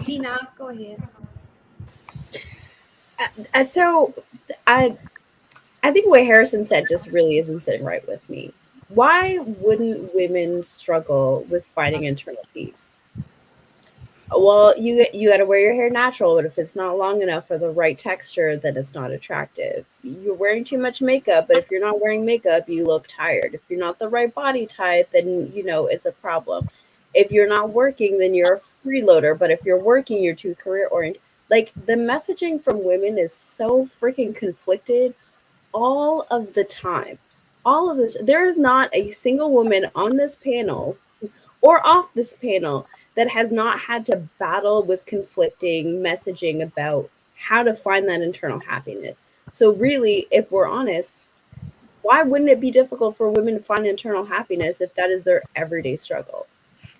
Tina, go ahead. So I think what Harrison said just really isn't sitting right with me. Why wouldn't women struggle with finding internal peace? Well, you got to wear your hair natural, but if it's not long enough for the right texture, then it's not attractive. You're wearing too much makeup, but if you're not wearing makeup, you look tired. If you're not the right body type, then it's a problem. If you're not working, then you're a freeloader, but if you're working, you're too career oriented. Like the messaging from women is so freaking conflicted all of the time. All of this. There is not a single woman on this panel or off this panel that has not had to battle with conflicting messaging about how to find that internal happiness. So, really, if we're honest, why wouldn't it be difficult for women to find internal happiness if that is their everyday struggle?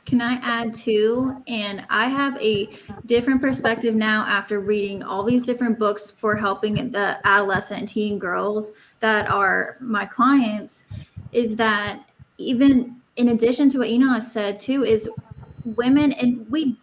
Can I add too? And I have a different perspective now after reading all these different books for helping the adolescent and teen girls that are my clients. Is that even in addition to what Ina has said too, is women, and we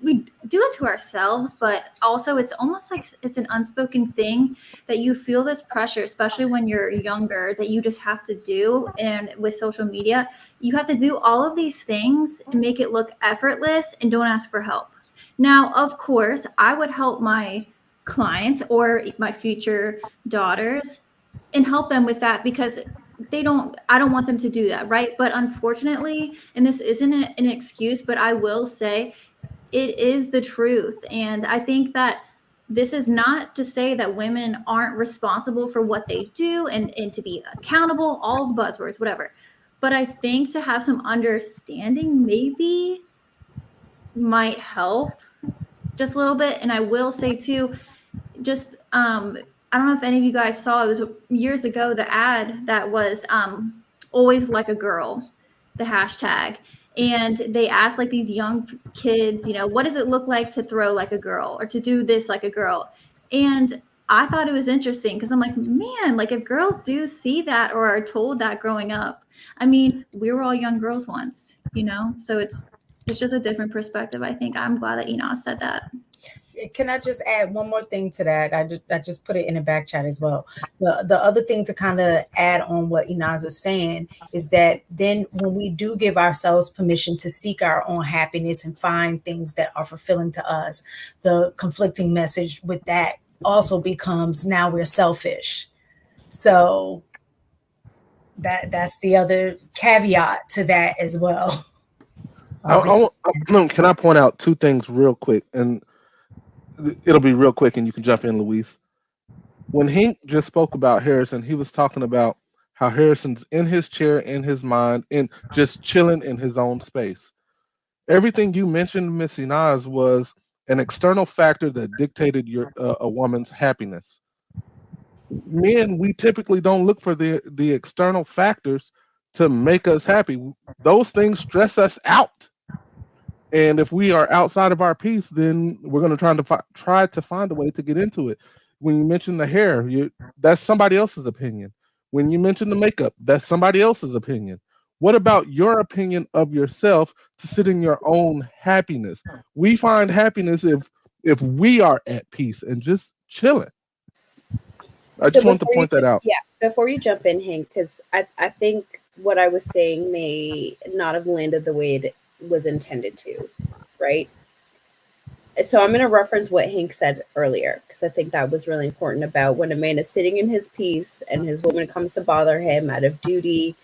do it to ourselves, but also it's almost like it's an unspoken thing that you feel this pressure, especially when you're younger, that you just have to do. And with social media, you have to do all of these things and make it look effortless and don't ask for help. Now, of course, I would help my clients or my future daughters and help them with that, because I don't want them to do that, right? But unfortunately, and this isn't an excuse, but I will say it is the truth. And I think that this is not to say that women aren't responsible for what they do, and to be accountable, all the buzzwords, whatever. But I think to have some understanding maybe might help just a little bit. And I will say too, just I don't know if any of you guys saw, it was years ago, the ad that was always like a girl, the hashtag. And they asked like these young kids, what does it look like to throw like a girl or to do this like a girl? And I thought it was interesting because I'm like, man, like if girls do see that or are told that growing up, I mean, we were all young girls once. So it's just a different perspective. I think I'm glad that Enos said that. Can I just add one more thing to that? I just put it in the back chat as well. The other thing to kind of add on what Inaz was saying is that then when we do give ourselves permission to seek our own happiness and find things that are fulfilling to us, the conflicting message with that also becomes now we're selfish. So that's the other caveat to that as well. Can I point out two things real quick, and it'll be real quick, and you can jump in, Luis. When Hank just spoke about Harrison, he was talking about how Harrison's in his chair, in his mind, and just chilling in his own space. Everything you mentioned, Missy Nas, was an external factor that dictated a woman's happiness. Men, we typically don't look for the external factors to make us happy. Those things stress us out. And if we are outside of our peace, then we're going to try to find a way to get into it. When you mention the hair, that's somebody else's opinion. When you mention the makeup, that's somebody else's opinion. What about your opinion of yourself to sit in your own happiness? We find happiness if we are at peace and just chilling. I So just wanted to point that out. before you jump in, Hank, because I think what I was saying may not have landed the way it was intended to, right? So I'm going to reference what Hank said earlier because I think that was really important about when a man is sitting in his peace and his woman comes to bother him out of duty.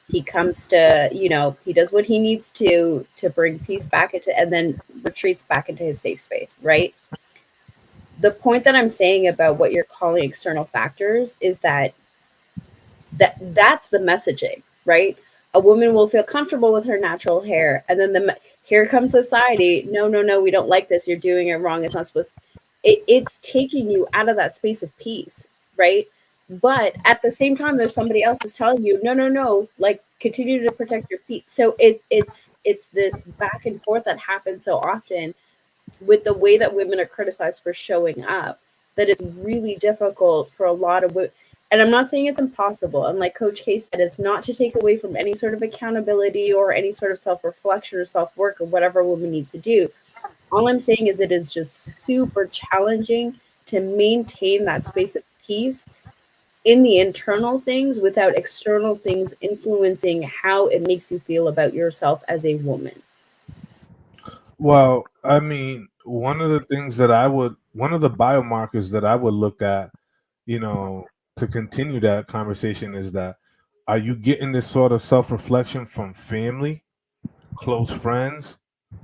He comes to, he does what he needs to bring peace back into, and then retreats back into his safe space, right? The point that I'm saying about what you're calling external factors is that's the messaging, right? A woman will feel comfortable with her natural hair, and then here comes society. No, no, no, we don't like this. You're doing it wrong. It's not supposed. It's taking you out of that space of peace, right? But at the same time, there's somebody else is telling you, no, no, no, like continue to protect your peace. So it's this back and forth that happens so often with the way that women are criticized for showing up, that it's really difficult for a lot of women. And I'm not saying it's impossible. And like Coach K said, it's not to take away from any sort of accountability or any sort of self-reflection or self-work or whatever a woman needs to do. All I'm saying is it is just super challenging to maintain that space of peace in the internal things without external things influencing how it makes you feel about yourself as a woman. Well, I mean, one of the biomarkers that I would look at, you know, to continue that conversation is that, are you getting this sort of self reflection from family, close friends,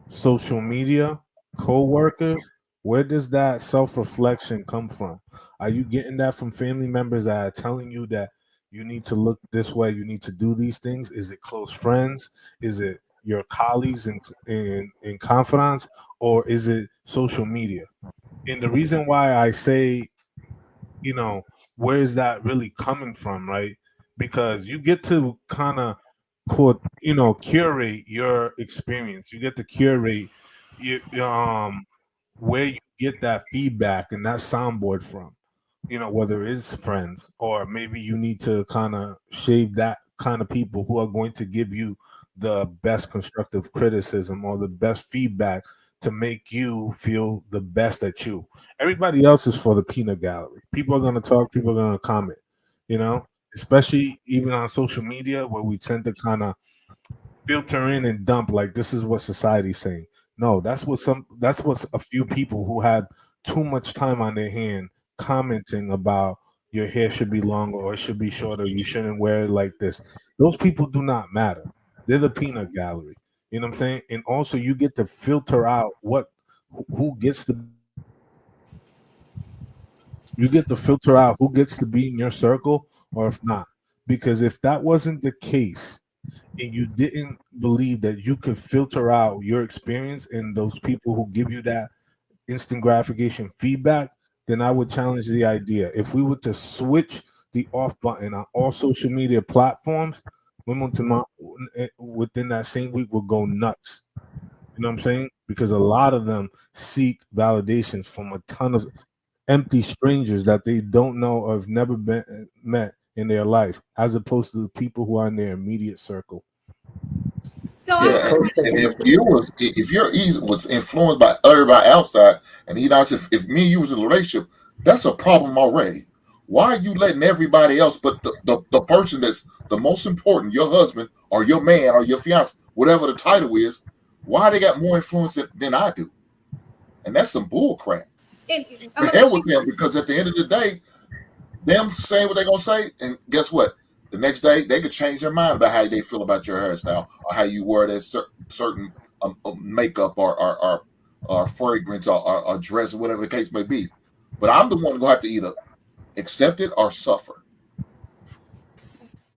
social media, co-workers? Where does that self-reflection come from? Are you getting that from family members that are telling you that you need to look this way, you need to do these things? Is it close friends? Is it your colleagues in confidants, or is it social media? And the reason why I say, you know, where is that really coming from, right? Because you get to kind of, curate your experience. You get to curate you where you get that feedback and that soundboard from. Whether it's friends, or maybe you need to kind of shave that kind of people who are going to give you the best constructive criticism or the best feedback to make you feel the best at you. Everybody else is for the peanut gallery. People are going to talk, people are going to comment, you know, especially even on social media where we tend to kind of filter in and dump like this is what society's saying. No, that's what a few people who had too much time on their hand commenting about your hair should be longer or it should be shorter, you shouldn't wear it like this. Those people do not matter. They're the peanut gallery. You know what I'm saying? And also you get to filter out who gets to you get to filter out who gets to be in your circle or if not. Because if that wasn't the case, and you didn't believe that you could filter out your experience and those people who give you that instant gratification feedback, then I would challenge the idea. If we were to switch the off button on all social media platforms, women within that same week will go nuts. You know what I'm saying? Because a lot of them seek validations from a ton of empty strangers that they don't know or have never been met in their life, as opposed to the people who are in their immediate circle. So Yeah, I, And totally. if your ease was influenced by everybody outside, and if me and you was in a relationship, that's a problem already. Why are you letting everybody else, but the person that's the most important, your husband or your man or your fiance, whatever the title is, why they got more influence than I do? And that's some bull crap. I'm The gonna hell let you. with them, because at the end of the day, them saying what they're gonna say, and guess what? The next day they could change their mind about how they feel about your hairstyle or how you wear that certain makeup or fragrance or dress or whatever the case may be. But I'm the one gonna have to either accept it or suffer.